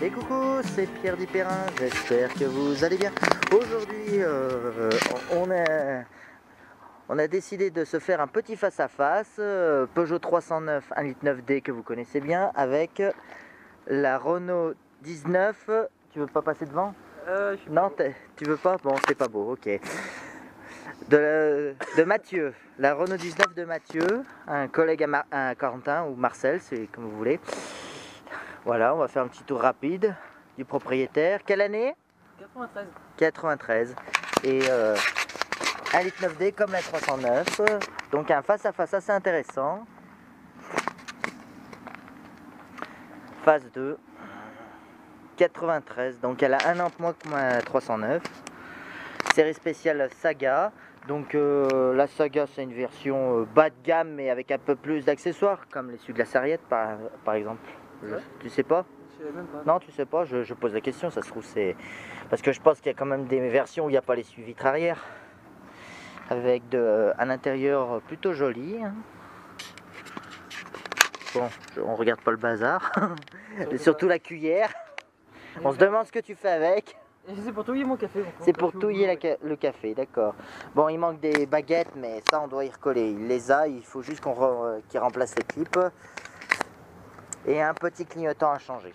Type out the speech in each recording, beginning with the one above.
Et coucou, c'est Pierre Dipérin, j'espère que vous allez bien. Aujourd'hui, on a décidé de se faire un petit face-à-face, Peugeot 309 1.9 D que vous connaissez bien, avec la Renault 19. Tu veux pas passer devant? Non, tu veux pas? Bon, c'est pas beau, ok. De Mathieu, la Renault 19 de Mathieu, un collègue à Corentin ou Marcel, c'est comme vous voulez. Voilà, on va faire un petit tour rapide du propriétaire. Quelle année? 93. 93. Et 1.9 D comme la 309. Donc un face-à-face assez intéressant. Phase 2. 93. Donc elle a un an de moins que ma 309. Série spéciale Saga. Donc la Saga, c'est une version bas de gamme mais avec un peu plus d'accessoires, comme l'essuie-glace arrière par exemple. Ouais. Tu sais pas? Je savais même pas. Non, tu sais pas, je pose la question, ça se trouve c'est... Parce que je pense qu'il y a quand même des versions où il n'y a pas l'essuie vitre arrière. Avec un intérieur plutôt joli. Bon, on regarde pas le bazar. Et surtout la cuillère. On se demande ce que tu fais avec. C'est pour touiller mon café. C'est pour touiller le café, d'accord. Bon, il manque des baguettes, mais ça on doit y recoller. Il les a, il faut juste qu'il remplace les clips. Et un petit clignotant à changer.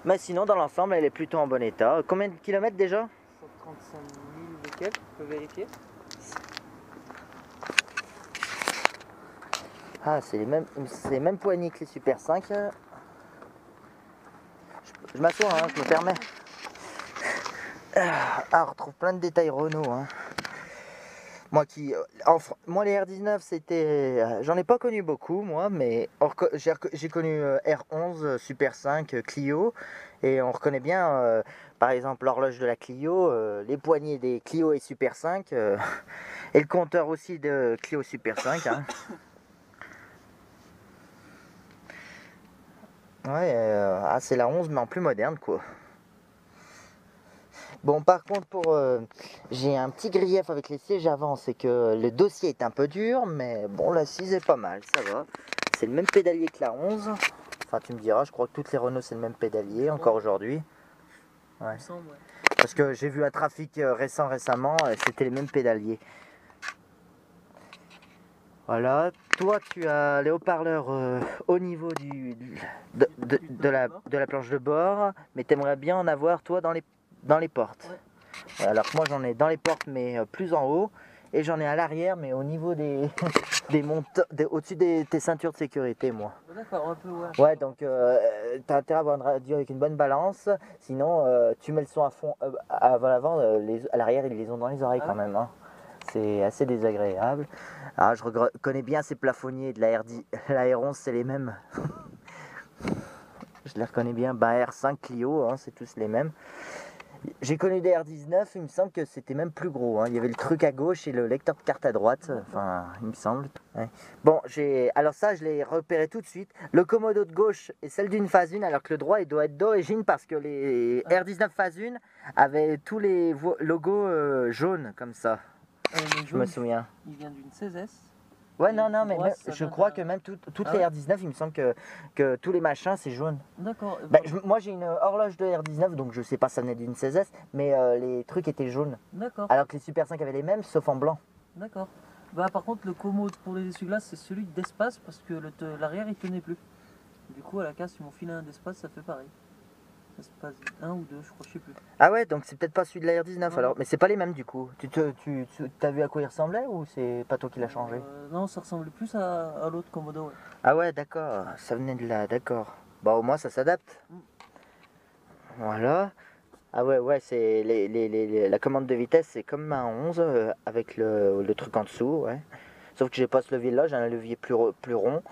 Mais sinon, dans l'ensemble, elle est plutôt en bon état. Combien de kilomètres déjà? 135 000 de quelques, tu peux vérifier. Ah, c'est les mêmes poignées que les Super 5. Je m'assois, hein, je me permets. Ah, on retrouve plein de détails Renault. Hein. Moi, les R19, c'était... J'en ai pas connu beaucoup, moi, mais j'ai connu R11, Super 5, Clio. Et on reconnaît bien, par exemple, l'horloge de la Clio, les poignées des Clio et Super 5, et le compteur aussi de Clio Super 5. Hein. Ouais, c'est la 11, mais en plus moderne, quoi. Bon, par contre, j'ai un petit grief avec les sièges avant, c'est que le dossier est un peu dur, mais bon, l'assise est pas mal, ça va. C'est le même pédalier que la 11. Enfin, tu me diras, je crois que toutes les Renault, c'est le même pédalier, encore aujourd'hui. Ouais. Parce que j'ai vu un trafic récemment, c'était les mêmes pédaliers. Voilà, toi tu as les haut-parleurs au niveau de la planche de bord, mais tu aimerais bien en avoir toi dans les portes. Ouais. Alors que moi j'en ai dans les portes mais plus en haut, et j'en ai à l'arrière mais au niveau des au-dessus tes ceintures de sécurité moi. D'accord, un peu ouais. Ouais, donc tu as intérêt à avoir une radio avec une bonne balance, sinon tu mets le son à fond avant l'avant, à l'arrière ils les ont dans les oreilles quand même. Hein. C'est assez désagréable. Ah, je reconnais bien ces plafonniers de la R11, c'est les mêmes. Je les reconnais bien. Ben, R5 Clio, hein, c'est tous les mêmes. J'ai connu des R19, il me semble que c'était même plus gros. Hein. Il y avait le truc à gauche et le lecteur de carte à droite. Enfin, il me semble. Ouais. Bon, alors ça, je l'ai repéré tout de suite. Le commodo de gauche est celle d'une phase 1, alors que le droit, il doit être d'origine parce que les R19 phase 1 avaient tous les logos jaunes comme ça. Je me souviens. Il vient d'une 16S. Ouais, non, mais je crois que même toutes les R19, il me semble que tous les machins, c'est jaune. D'accord. Ben, moi, j'ai une horloge de R19, donc je sais pas si ça venait d'une 16S, mais les trucs étaient jaunes. D'accord. Alors que les Super 5 avaient les mêmes, sauf en blanc. D'accord. Bah, par contre, le commode pour les essuie-glaces, c'est celui d'espace parce que l'arrière, il tenait plus. Du coup, à la casse, ils m'ont filé un d'espace, ça fait pareil. Espace 1 ou 2, je crois, je sais plus. Ah ouais, donc c'est peut-être pas celui de la R19 Ouais. alors, mais c'est pas les mêmes du coup. Tu t'as vu à quoi il ressemblait ou c'est pas toi qui l'as changé? Non, ça ressemblait plus à l'autre Commodo. Ouais. Ah ouais, d'accord, ça venait de là, d'accord. Bah au moins ça s'adapte. Voilà. Ah ouais, c'est la commande de vitesse, c'est comme un 11 avec le truc en dessous, ouais. Sauf que j'ai pas ce levier là, j'ai un levier plus rond.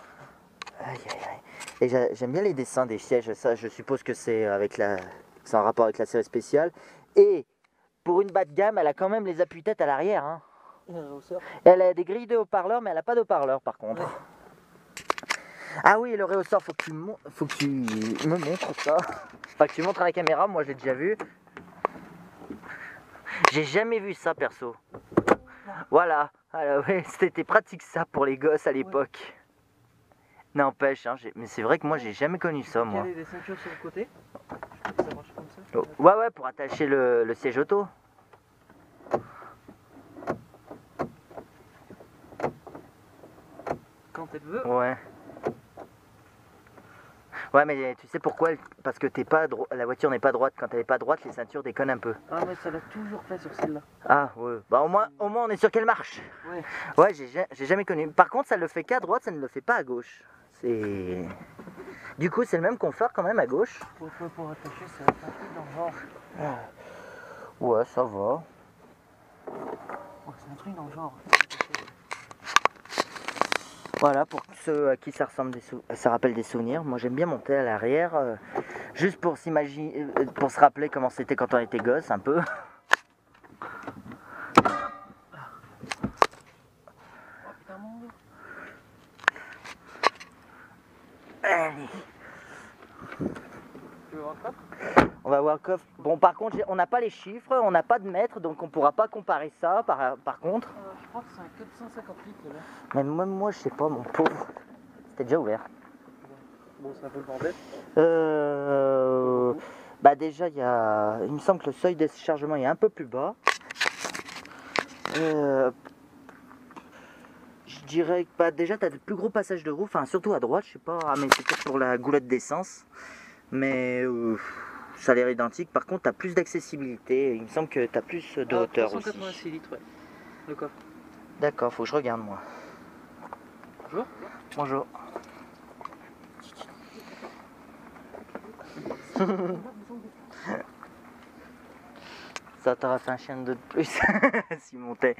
Aïe, aïe, aïe. Et j'aime bien les dessins des sièges, ça je suppose que c'est en rapport avec la série spéciale. Et pour une bas de gamme, elle a quand même les appuis-têtes à l'arrière. Hein. Elle a des grilles de haut-parleurs, mais elle n'a pas de haut-parleurs par contre. Ouais. Ah oui, le réhausseur, faut que tu me montres ça. Enfin, que tu montres à la caméra, moi je l'ai déjà vu. J'ai jamais vu ça perso. Voilà, alors, ouais, c'était pratique ça pour les gosses à l'époque. N'empêche, hein, mais c'est vrai que moi j'ai jamais connu ça moi. Caler les ceintures sur le côté. Je crois que ça marche comme ça. Oh, ouais, pour attacher le siège auto. Quand elle veut. Ouais. Ouais, mais tu sais pourquoi? Parce que la voiture n'est pas droite. Quand elle n'est pas droite, les ceintures déconnent un peu. Ah mais ça l'a toujours fait sur celle-là. Ah ouais. Bah au moins on est sûr qu'elle marche. Ouais. Ouais, j'ai jamais connu. Par contre, ça le fait qu'à droite, ça ne le fait pas à gauche. C'est. Du coup, c'est le même confort quand même à gauche. Pour attacher, c'est un truc dans le genre. Ouais, ça va. Ouais, c'est un truc dans le genre. Voilà, pour ceux à qui ça rappelle des souvenirs. Moi, j'aime bien monter à l'arrière, juste pour s'imaginer, pour se rappeler comment c'était quand on était gosse, un peu. Oh putain, mon Dieu. Allez. Tu veux voir quoi? On va voir le coffre. Bon, par contre, on n'a pas les chiffres, on n'a pas de mètres, donc on pourra pas comparer ça. Par contre. Je crois que c'est un 450 litres là. Mais même moi, je sais pas, mon pauvre. C'était déjà ouvert. Bon, c'est un peu le bordel. Bah déjà, il me semble que le seuil de chargement est un peu plus bas. Je dirais que bah, déjà, tu as de plus gros passages de roue, enfin surtout à droite, je sais pas, mais c'est peut-être pour la goulette d'essence. Mais ça a l'air identique. Par contre, tu as plus d'accessibilité. Il me semble que tu as plus de hauteur aussi. 386 litres, ouais. Le coffre. D'accord, faut que je regarde moi. Bonjour. Bonjour. Ça t'aurait fait un chien de plus s'il montait.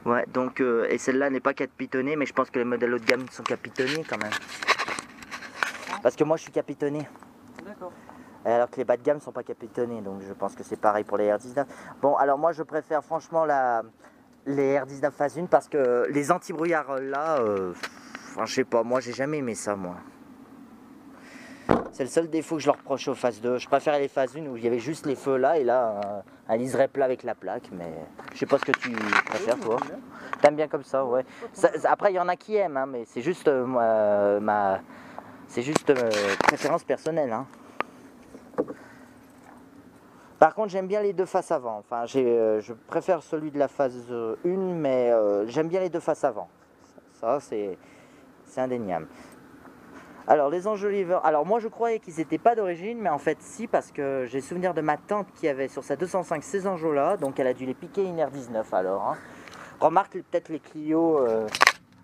Ouais, donc, et celle-là n'est pas capitonnée, mais je pense que les modèles haut de gamme sont capitonnés quand même. Parce que moi je suis capitonné. D'accord. Alors que les bas de gamme sont pas capitonnés, donc je pense que c'est pareil pour les R19. Bon, alors moi je préfère franchement les R19 phase 1 parce que les anti-brouillards là, enfin, je sais pas, moi j'ai jamais aimé ça moi. C'est le seul défaut que je leur reproche aux phases 2. Je préfère les phases 1 où il y avait juste les feux là et là un liseré plat avec la plaque, mais je sais pas ce que tu préfères toi. T'aimes bien comme ça, ouais. Après il y en a qui aiment, hein, mais c'est juste c'est juste préférence personnelle. Hein. Par contre, j'aime bien les deux faces avant. Enfin, je préfère celui de la phase 1, mais j'aime bien les deux faces avant. Ça, c'est indéniable. Alors, les enjoliveurs. Alors, moi, je croyais qu'ils n'étaient pas d'origine, mais en fait, si, parce que j'ai souvenir de ma tante qui avait sur sa 205 ces enjôts-là, donc elle a dû les piquer une R19 alors. Hein. Remarque, peut-être les Clio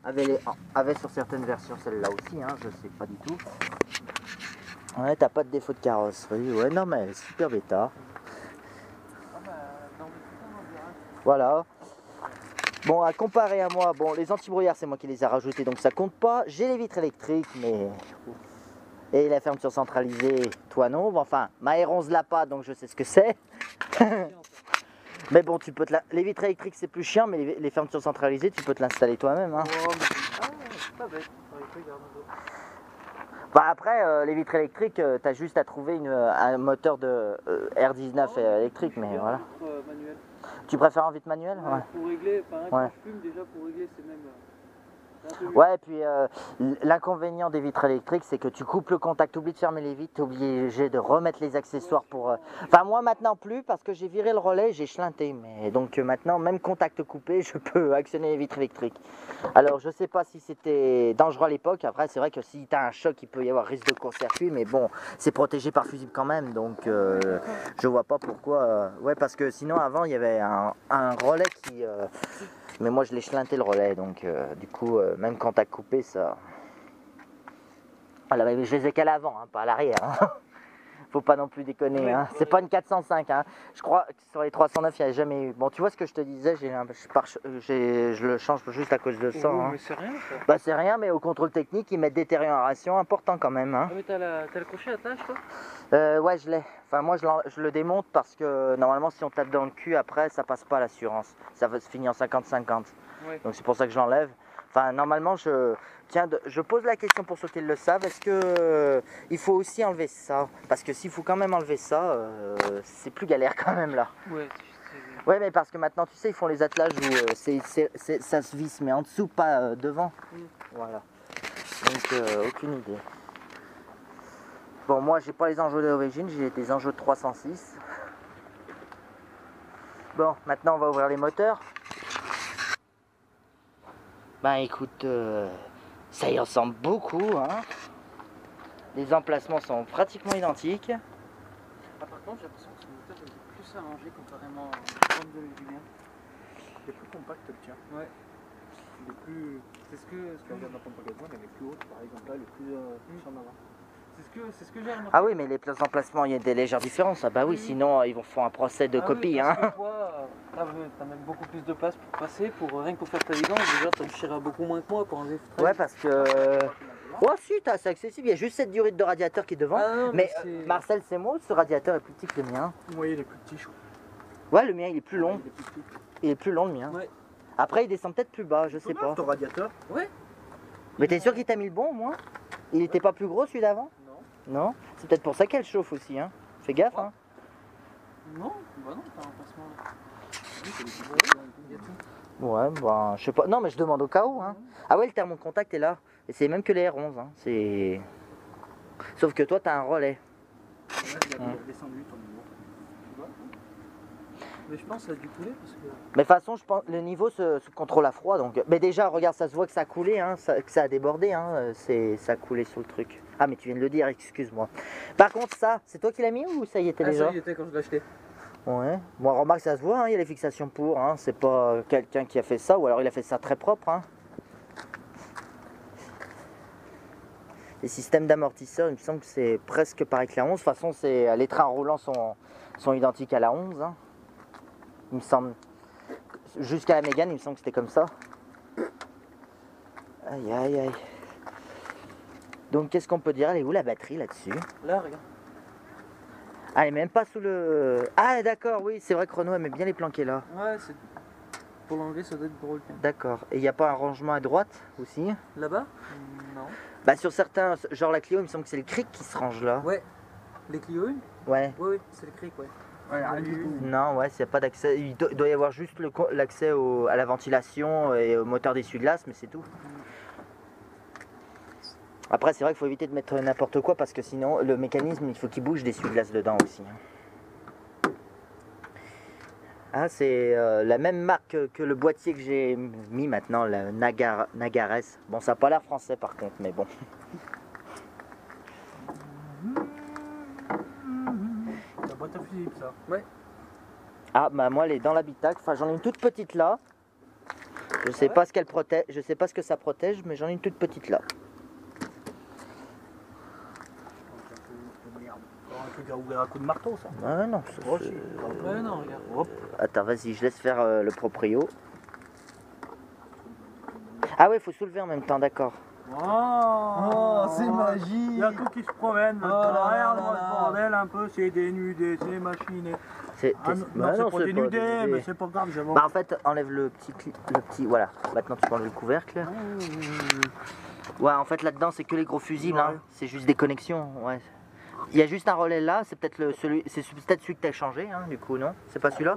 avaient sur certaines versions celle-là aussi, hein, je sais pas du tout. Ouais, t'as pas de défaut de carrosserie. Ouais, non, mais elle est super bêta. Voilà. Bon, à comparer à moi, bon, les anti-brouillards, c'est moi qui les ai rajoutés, donc ça compte pas. J'ai les vitres électriques, mais... Et la fermeture centralisée, toi non. Enfin, ma R11 l'a pas, donc je sais ce que c'est. Mais bon, tu peux les vitres électriques, c'est plus chiant, mais les fermetures centralisées, tu peux te l'installer toi-même. Hein. Oh, mais... Ah, c'est pas bête. Bah après, les vitres électriques, tu as juste à trouver un moteur de R19 électrique, mais voilà. Manuel. Tu préfères en vitre manuelle? Ouais. Pour régler, pareil, quand je fume, déjà pour régler, c'est même... Ouais, et puis l'inconvénient des vitres électriques, c'est que tu coupes le contact, tu oublies de fermer les vitres, tu es obligé de remettre les accessoires pour... Enfin, moi maintenant plus, parce que j'ai viré le relais, j'ai chlinté. Mais donc maintenant, même contact coupé, je peux actionner les vitres électriques. Alors, je sais pas si c'était dangereux à l'époque. Après, c'est vrai que si tu as un choc, il peut y avoir risque de court-circuit. Mais bon, c'est protégé par fusible quand même. Donc, je vois pas pourquoi... Ouais, parce que sinon, avant, il y avait un relais qui... Mais moi je l'ai chlinté le relais, donc du coup, même quand t'as coupé ça... Voilà, mais je les ai qu'à l'avant, hein, pas à l'arrière. Hein. Faut pas non plus déconner. Hein. C'est pas une 405. Hein. Je crois que sur les 309, il n'y a jamais eu... Bon, tu vois ce que je te disais, je le change juste à cause de ça. Oh, hein. mais c'est rien ça. Bah c'est rien, mais au contrôle technique, ils mettent détérioration important quand même. Hein. Ah, mais t'as le crochet à tâche toi? Ouais, je l'ai. Enfin, moi, je le démonte parce que normalement, si on tape dans le cul, après, ça passe pas à l'assurance. Ça va se finir en 50-50. Ouais. Donc, c'est pour ça que je l'enlève. Enfin, normalement, je pose la question pour ceux qui le savent. Est-ce que il faut aussi enlever ça? Parce que s'il faut quand même enlever ça, c'est plus galère quand même là. Ouais, mais parce que maintenant, tu sais, ils font les attelages où ça se visse, mais en dessous, pas devant. Voilà. Donc aucune idée. Bon, moi j'ai pas les enjeux d'origine, j'ai des enjeux de 306. Bon, maintenant on va ouvrir les moteurs. Ben écoute, ça y ressemble beaucoup, hein. Les emplacements sont pratiquement identiques. Ah, par contre, j'ai l'impression que ce moteur est plus allongé comparément au 32 lumière. Il est plus compact le tien. Ouais. Il est plus. C'est ce que Tu regardes la pompe à gazon, elle est plus haute par exemple. Là, elle est plus en avant. c'est ce que j'ai remarqué. Ah oui, mais les emplacements, il y a des légères différences. Ah bah oui, sinon ils vont faire un procès de copie, oui, hein. parce que toi, t'as même beaucoup plus de place pour passer, rien que pour faire ta vidange. Déjà, t'as le chira beaucoup moins que moi pour enlever ce Ouais, parce que... Oh si, c'est accessible, il y a juste cette durite de radiateur qui est devant. Ah non, mais c'est- Marcel, c'est moi, ce radiateur est plus petit que le mien. Oui, il est plus petit, je crois. Ouais, le mien il est plus long. Il est plus petit. Il est plus long le mien. Ouais. Après, il descend peut-être plus bas, je sais pas. Ton radiateur? Ouais. Mais t'es sûr qu'il t'a mis le bon au moins? Il était pas plus gros celui d'avant? Non. Non? C'est peut-être pour ça qu'elle chauffe aussi, hein. Fais gaffe, hein. Non, bah non, t'as un emplacement là. Oui, c'est des petits Il y a tout. Ouais, ben, je sais pas. Non, mais je demande au cas où, hein. Ah ouais, le thermocontact est là. Et c'est même que les R11, hein. C'est... Sauf que toi, t'as un relais. Il a descendu ton niveau. Tu vois? Mais je pense que ça a dû couler parce que. Mais de toute façon, je pense le niveau se contrôle à froid. Donc... Mais déjà, regarde, ça se voit que ça a coulé, hein, que ça a débordé. Hein, ça a coulé sur le truc. Ah, mais tu viens de le dire, excuse-moi. Par contre, ça, c'est toi qui l'as mis ou ça y était déjà? Ça y était quand je l'ai acheté. Ouais. Bon, remarque, ça se voit, hein, il y a les fixations pour. Hein, c'est pas quelqu'un qui a fait ça, ou alors il a fait ça très propre. Hein. Les systèmes d'amortisseurs, il me semble que c'est presque pareil que la 11. De toute façon, les trains roulants sont identiques à la 11. Hein. Il me semble. Jusqu'à la Mégane, il me semble que c'était comme ça. Aïe, aïe, aïe. Donc, qu'est-ce qu'on peut dire? Elle est où la batterie là-dessus? Là, regarde. Ah, elle est même pas sous le... Ah, d'accord, oui, c'est vrai que Renault aimait bien les planquer là. Ouais, c'est. Pour l'enlever, ça doit être drôle. D'accord. Et il n'y a pas un rangement à droite aussi? Là-bas? Non. Bah, sur certains, genre la Clio, il me semble que c'est le cric qui se range là. Ouais. Les Clio 1? Ouais. Oui, c'est le cric, ouais. Ouais, rien du tout. Non, ouais, s'il n'y a pas d'accès. Il doit y avoir juste l'accès à la ventilation et au moteur d'essuie-glace, mais c'est tout. Après, c'est vrai qu'il faut éviter de mettre n'importe quoi parce que sinon, le mécanisme, il faut qu'il bouge d'essuie-glace dedans aussi. Ah, c'est la même marque que le boîtier que j'ai mis maintenant, le Nagares. Bon, ça n'a pas l'air français par contre, mais bon. La boîte à fusible, ça. Ouais. Ah, bah moi, elle est dans l'habitacle. Enfin, j'en ai une toute petite là. Je sais pas ce qu'elle protège, je sais pas ce que ça protège, mais j'en ai une toute petite là. Merde. Un truc à ouvrir à coup de marteau, ça. Ah non, Oh, si. Ouais, non, regarde. Hop. Attends, vas-y, je laisse faire le proprio. Ah ouais, il faut soulever en même temps, d'accord. Oh, c'est magique. Il y a tout qui se promène maintenant. Oh là là Regarde-moi là ce là. bordel un peu, c'est dénudé, c'est machiné. C'est Ah, non, bah c'est non, pas c'est dénudé, dénudé. mais c'est pas grave, j'avais. Bah en fait, enlève le petit, voilà. Maintenant tu peux enlever le couvercle. Ouais, en fait là-dedans c'est que les gros fusibles, hein. Ouais. C'est juste des connexions, ouais. Il y a juste un relais là, c'est peut-être celui que t'as changé, hein, du coup, non? C'est pas celui-là?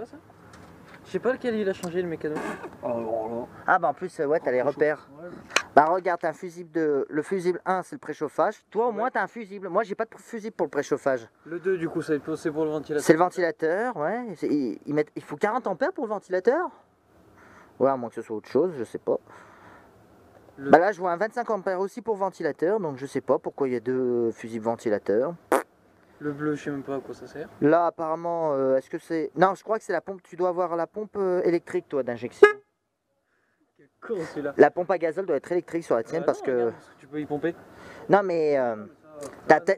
Je sais pas lequel il a changé le mécano. Oh Ah bah en plus, ouais, t'as les repères. là. Bah regarde, t'as un fusible le fusible 1 c'est le préchauffage. Toi au moins t'as un fusible. Moi j'ai pas de fusible pour le préchauffage. Le 2, du coup, c'est pour le ventilateur. C'est le ventilateur, ouais. Il faut 40 ampères pour le ventilateur? Ouais, à moins que ce soit autre chose, je sais pas. Bah là je vois un 25 ampères aussi pour ventilateur, donc je sais pas pourquoi il y a deux fusibles ventilateurs. Le bleu, je sais même pas à quoi ça sert. Là apparemment, est-ce que c'est... Non, je crois que c'est la pompe, tu dois avoir la pompe électrique toi d'injection. Quel con celui-là. La pompe à gazole doit être électrique sur la tienne parce que... Tu peux y pomper. Non mais...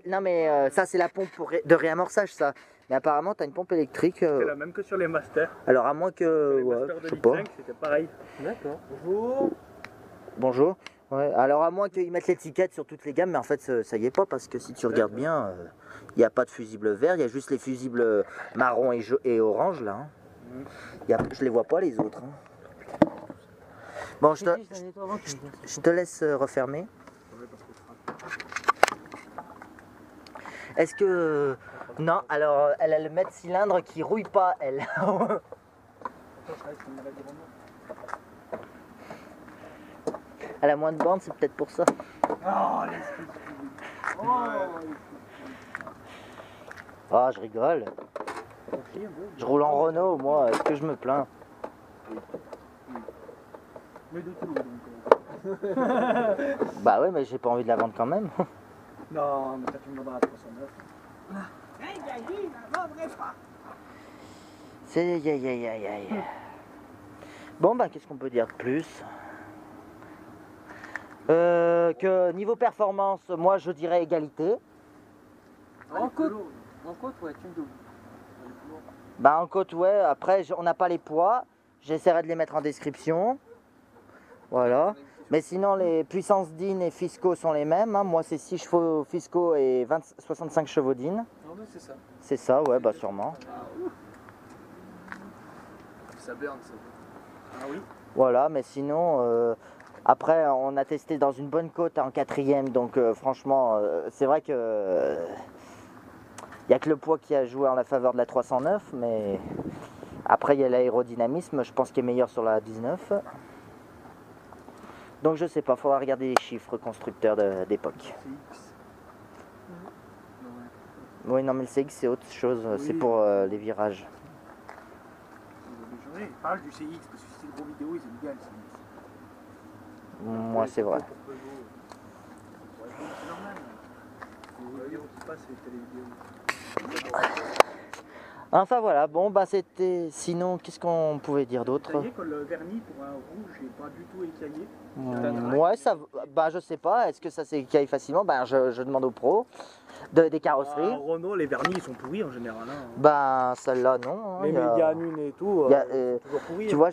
Non mais ça c'est la pompe de réamorçage ça. Mais apparemment t'as une pompe électrique. C'est la même que sur les masters. Alors à moins que... Les Ouais, masters je de sais pas. Ligue 5, c'était pareil. D'accord. Bonjour. Bonjour. Ouais, alors à moins qu'ils mettent l'étiquette sur toutes les gammes, mais en fait ça y est pas parce que si tu regardes bien, il n'y a pas de fusible vert, il y a juste les fusibles marron et orange là. Hein. Je les vois pas les autres. Hein. Bon, je te laisse refermer. Est-ce que... Non, alors elle a le mètre cylindre qui rouille pas, elle. Elle a moins de bandes, c'est peut-être pour ça. Oh, l'esprit de Ah, je rigole. Je roule en Renault, moi, est-ce que je me plains? Mais de tout, donc. Bah ouais, mais j'ai pas envie de la vendre quand même. Non, mais quand tu me vendras à 309. C'est aïe aïe aïe aïe aïe. Bon bah qu'est-ce qu'on peut dire de plus? Que niveau performance, moi je dirais égalité. En côte, ouais, tu me doubles. Bah en côte ouais, après on n'a pas les poids. J'essaierai de les mettre en description. Voilà. Mais sinon les puissances d'IN et fiscaux sont les mêmes. Hein. Moi c'est 6 chevaux fiscaux et 65 chevaux d'IN. Non mais c'est ça. C'est ça, ouais, bah sûrement. Ça burn, ça. Ah oui. Voilà, mais sinon, après, on a testé dans une bonne côte en 4ème, donc franchement, c'est vrai que il n'y a que le poids qui a joué en la faveur de la 309, mais après, il y a l'aérodynamisme, je pense qu'il est meilleur sur la 19. Donc je sais pas, faudra regarder les chiffres constructeurs d'époque. Oui, non, mais le CX c'est autre chose, Oui. c'est pour les virages. Je parle du CX parce que c'est une grosse vidéo, ils aiment bien le CX. Moi, c'est vrai. C'est normal. Les vidéos qui passent, c'est les télévidéos. Enfin voilà, bon bah c'était... Sinon, qu'est-ce qu'on pouvait dire d'autre? Vous voyez que le vernis pour un rouge n'est pas du tout écaillé. Ouais, ça, bah je sais pas, est-ce que ça s'écaille facilement? Bah je demande aux pros des carrosseries. Renault, les vernis ils sont pourris en général. Hein. Bah celle-là non. Hein, Les il y a- médianines et tout, il y a, c'est toujours pourri. tu vois,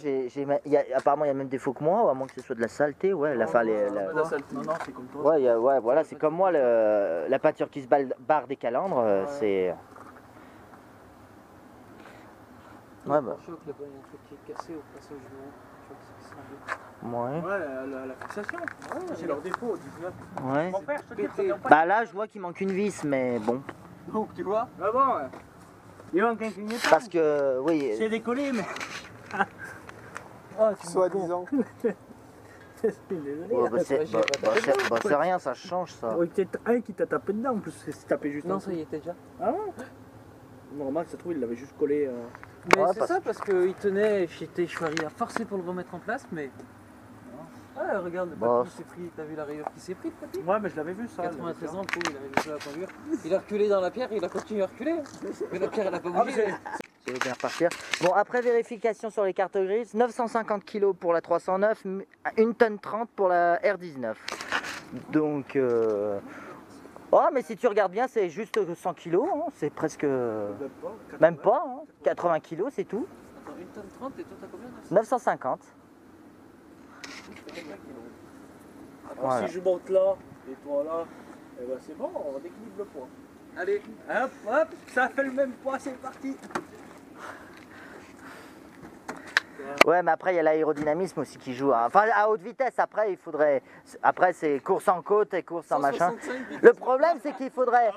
apparemment il y a même des faux que moi, à moins que ce soit de la saleté, ouais. La, fin, Non, non, c'est comme toi. ouais, ouais, voilà, c'est comme moi, la peinture qui se barre des calandres, c'est... Ouais, bah, Je crois que là-bas, il y a un truc qui est cassé au passage du haut. Je crois que c'est ça. ouais, Ouais, la fixation. C'est leur défaut, 19. ouais. Mon père, je te dis, ça vient pas. Bah là, je vois qu'il manque une vis, mais bon. Donc, tu vois. Ah bon, ouais. Il manque un clignotant. Parce que, oui, C'est décollé, mais. Soi-disant. oh, bah, c'est rien, ça change ça. Oui, peut-être un qui t'a tapé dedans en plus, c'est tapé juste en Non, dessous. ça y était déjà. Ah ouais. Normal, ça se trouve, il l'avait juste collé. Mais Ouais, c'est parce- ça parce qu'il tenait, je suis arrivé à forcer pour le remettre en place, mais. Ah, regarde, le Bah, papy s'est pris, t'as vu la rayure qui s'est prise, papy? Ouais, mais je l'avais vu ça. 93 ans, le pauvre, il avait vu ça à la pendule. Il a reculé dans la pierre, il a continué à reculer. Mais la pierre, elle a pas bougé. Je vais bien repartir. Bon, après vérification sur les cartes grises, 950 kg pour la 309, 1 tonne 30 pour la R19. Donc, oh, mais si tu regardes bien, c'est juste 100 kg, hein, c'est presque... Même pas, hein, 80 kg, c'est tout. Attends, 1 tonne 30 et toi t'as combien? 950. Alors, Voilà. si je monte là et toi là, eh ben c'est bon, on équilibre le poids. Allez, Hop, hop, ça fait le même poids, c'est parti. Ouais, mais après, il y a l'aérodynamisme aussi qui joue. Hein. Enfin, à haute vitesse, après, il faudrait... Après, c'est course en côte et course en machin. 165, Le problème, c'est qu'il faudrait...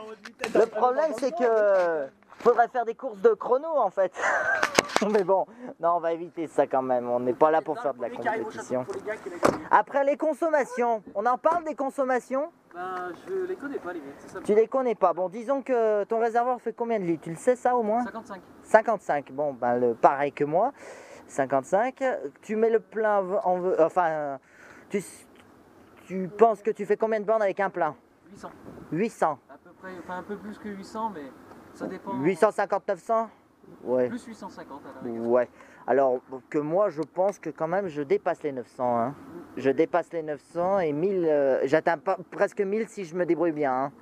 Le problème, c'est que... Faudrait faire des courses de chrono, en fait. Mais bon, non, on va éviter ça quand même. On n'est pas là pour faire de la compétition. Après, les consommations. On en parle des consommations? Ben, je les connais pas, les miennes, c'est ça. Tu les connais pas. Bon, disons que ton réservoir fait combien de litres? Tu le sais, ça, au moins? 55. 55. Bon, ben, pareil que moi. 55. Tu mets le plein enfin, tu penses que tu fais combien de bornes avec un plein? 800. 800. À peu près, enfin un peu plus que 800, mais ça dépend. 850, 900? Ouais. Plus 850 à la rigueur. Ouais. Alors que moi, je pense que quand même, je dépasse les 900. Hein. Je dépasse les 900 et 1000. J'atteins pas presque 1000 si je me débrouille bien. Hein.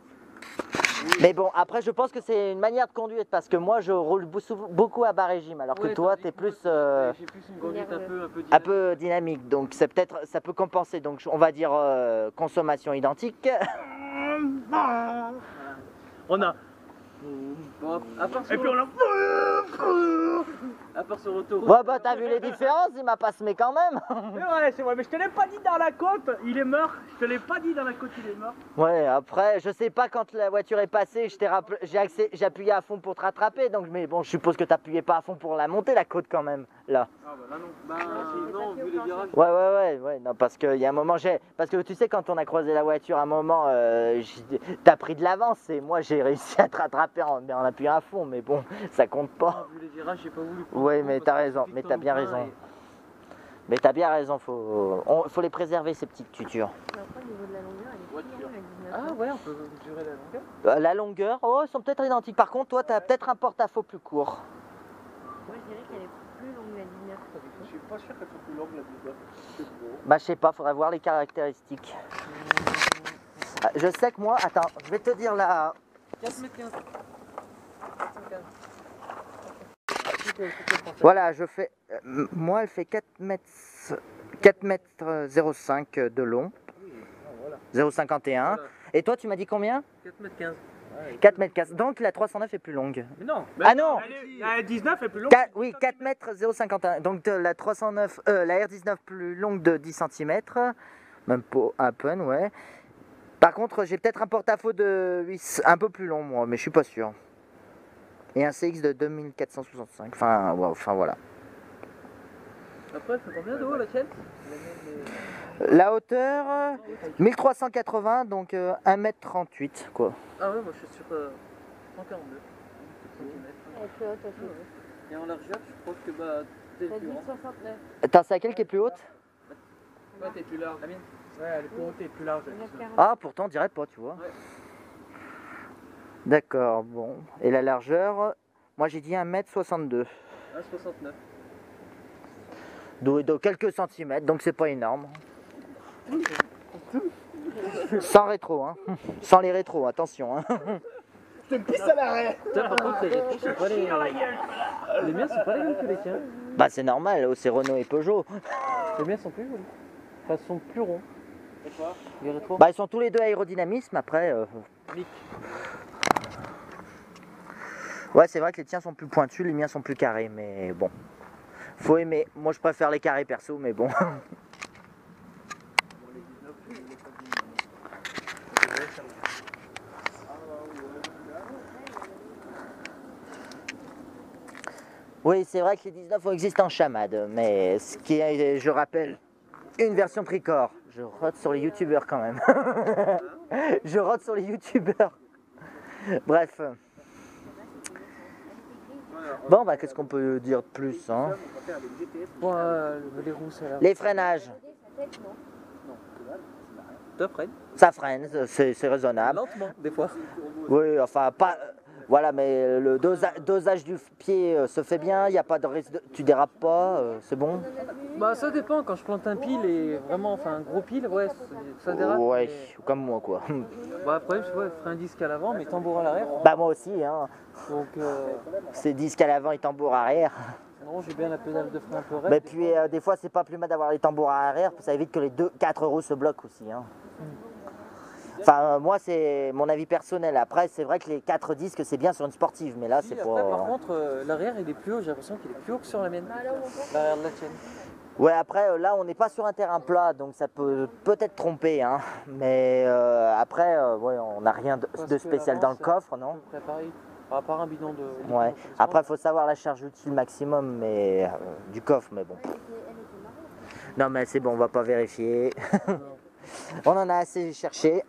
Mais bon, après, je pense que c'est une manière de conduite parce que moi, je roule beaucoup à bas régime, alors que Ouais, toi, tandis t'es que plus moi, j'ai plus une conduite un peu dynamique. Donc, c'est peut-être, ça peut compenser. Donc, on va dire consommation identique. On a. Bon, à part Et puis on a. À part sur auto. Ouais, bah t'as vu les différences, il m'a pas semé quand même. Mais ouais, c'est vrai, mais je te l'ai pas dit dans la côte, il est mort. Je te l'ai pas dit dans la côte, il est mort. Ouais, après, je sais pas quand la voiture est passée, j'ai appuyé à fond pour te rattraper, donc mais bon, je suppose que t'appuyais pas à fond pour la monter la côte quand même, là. Ah bah là non. Bah non, vu les virages. Ouais, non, parce qu'il y a un moment, parce que tu sais, quand on a croisé la voiture, à un moment, t'as pris de l'avance et moi j'ai réussi à te rattraper en appuyant à fond, mais bon, ça compte pas. Vu les virages, j'ai pas voulu. Ouais, mais t'as raison, mais t'as bien raison. Mais t'as bien raison, faut les préserver ces petites tutures. Après, au niveau de la longueur, elle est plus longue, la 19. Ah ouais, on peut mesurer la longueur. La longueur, oh, ils sont peut-être identiques. Par contre, toi, t'as peut-être un porte-à-faux plus court. Moi, je dirais qu'elle est plus longue, la 19. Je suis pas sûr qu'elle soit plus longue la 19. C'est beau. Bah, je sais pas, faudrait voir les caractéristiques. Je sais que moi, attends, je vais te dire là. 4 mètres 15. Voilà, je fais. Moi, elle fait 4 mètres 05 de long. 0,51. Et toi, tu m'as dit combien? 4 mètres 15. 4 mètres 15. Donc la 309 est plus longue. Mais non. Ah non, La 19 est plus longue. oui, 4 mètres 0,51. Donc la 309, la R19 plus longue de 10 cm. Même pas à peine, ouais. Par contre, j'ai peut-être un porte-à-faux de 8, un peu plus long, moi, mais je suis pas sûr. Et un CX de 2465. Enfin, ouais, enfin voilà. Après, elle fait combien de haut la tienne? La hauteur, 1380, donc 1m38, quoi. Ah ouais, moi je suis sur 142 cm. Elle est plus haute aussi. Et en largeur, je crois que bah t'es T'as plus dit grand. 69. Attends, c'est laquelle qui est plus haute? Ouais, t'es plus large. La mienne. Ouais, elle est plus haute et plus large. la 19. 1m40. Ah, pourtant, on dirait pas, tu vois. Ouais. D'accord, bon. Et la largeur, moi j'ai dit 1m62. 1,69. De quelques centimètres, donc c'est pas énorme. Sans rétro, hein. Sans les rétros, attention, hein. Je te pisse à l'arrêt. Putain, par contre, les rétros sont pas les. Les miens sont pas les mêmes que les tiens. Bah c'est normal, c'est Renault et Peugeot. Les miens sont plus jolis. Enfin, sont plus ronds. Et quoi? Les rétros. Bah ils sont tous les deux aérodynamisme, après... Nick. Ouais, c'est vrai que les tiens sont plus pointus, les miens sont plus carrés, mais bon. Faut aimer. Moi je préfère les carrés perso, mais bon. Oui, c'est vrai que les 19 existent en chamade, mais ce qui est, je rappelle, une version tricorps. Je rote sur les youtubeurs quand même. Je rote sur les youtubeurs. Bref. Bon, bah qu'est-ce qu'on peut dire de plus, hein? Bon, les roues, ça a l'air. Les freinages, Top, Fred. ça freine, c'est raisonnable. Lentement, des fois. Oui, enfin, pas... Voilà, mais le dosage du pied se fait bien, il n'y a pas de risque, tu dérapes pas, c'est bon? Bah, ça dépend. Quand je plante un pile et vraiment, enfin, un gros pile, ouais, ça dérape. Ouais, mais- comme moi, quoi. Bah, après, je vois, frein disque à l'avant, mais tambour à l'arrière. Bah moi aussi, hein. Donc, C'est disque à l'avant et tambour arrière. non, j'ai bien la pédale de frein un peu raide. Mais puis des fois, c'est pas plus mal d'avoir les tambours à arrière, ça évite que les 4 roues se bloquent aussi, hein. Enfin, moi, c'est mon avis personnel. Après, c'est vrai que les 4 disques, c'est bien sur une sportive, mais là, Si, c'est après, pas... par contre, l'arrière, il est plus haut. J'ai l'impression qu'il est plus haut que sur la mienne. L'arrière de la tienne. Ouais, après, là, on n'est pas sur un terrain plat, donc ça peut peut-être tromper, hein. Mais après, ouais, on n'a rien Parce de que spécial l'avant, dans le c'est coffre, à non? peu près pareil. À part un bidon de. Ouais. Après, il faut savoir la charge utile maximum mais, du coffre, mais bon. Non, mais c'est bon, on va pas vérifier. On en a assez cherché.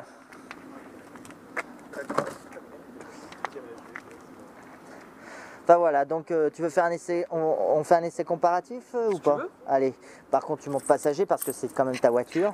Enfin voilà, donc tu veux faire un essai, on fait un essai comparatif ou Si tu pas? veux. Allez, par contre tu montes passager parce que c'est quand même ta voiture.